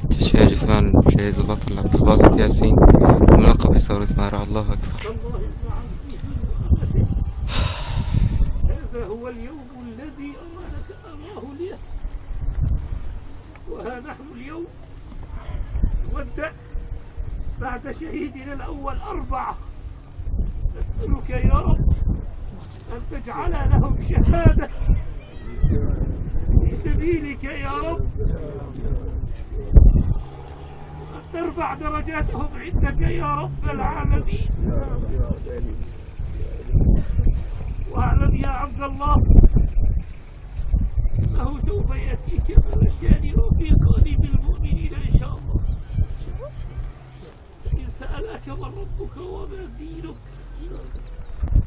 تشييع جثمان شهيد البطل عبد الباسط ياسين الملقب بثورة مارع. الله أكبر. هذا هو اليوم الذي أراه لي، وها نحن اليوم نودع بعد شهيدنا الأول 4. نسألك يا رب أن تجعل لهم شهادة في سبيلك يا رب، أن ترفع درجاتهم عندك يا رب العالمين. واعلم يا عبد الله أنه سوف يأتيك ملكان رفيقان بالمؤمنين إن شاء الله. إن سألك من ربك وما دينك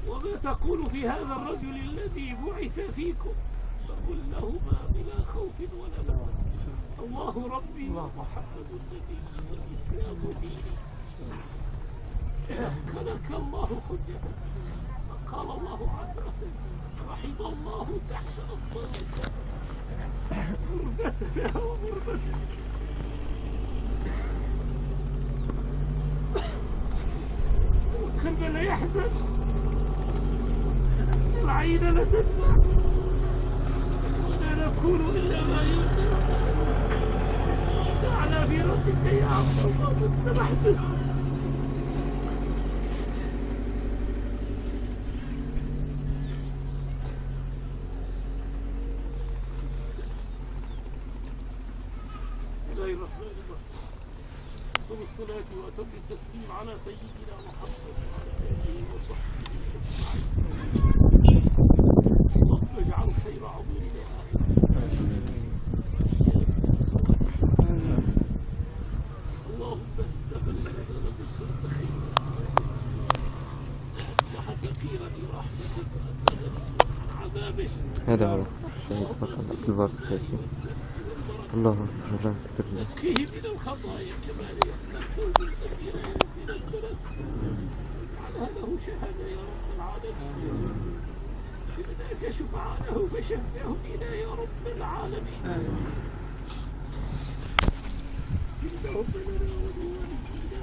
وما تقول في هذا الرجل الذي بعث فيكم، فقل لهما بلا خوف ولا ملل: الله ربي ومحمد النبي والإسلام ديني. خلق الله حجة. قال الله عز وجل: رحم الله تحت أطفالك غربتنا وغربتنا. القلب لا يحزن، العين لا تدمع، ولا نقول إلا ما يرضي ربنا. على فراقك يا عبد الله صرت محزن. بسم الله الرحمن الرحيم. بالصلاة وأتم التسليم على سيدنا محمد وعلى آله وصحبه أجمعين. اللهم اجعل خير عمرنا اللهم إنك لنا ذكرت خيرا، أصبح فقيرا لرحمتك وأنت عن عذابه. هذا هو شهيد البطل عبد الباسط ياسين. الله أكبر. الله يستر لنا. نقيه من الخطايا كما يغسل الثوب الأبيض من الدنس. اجعلها له شهادة يا رب العالمين. جئناك شفعاءه فشفعه بنا يا رب العالمين. اللهم لنا ولوالدينا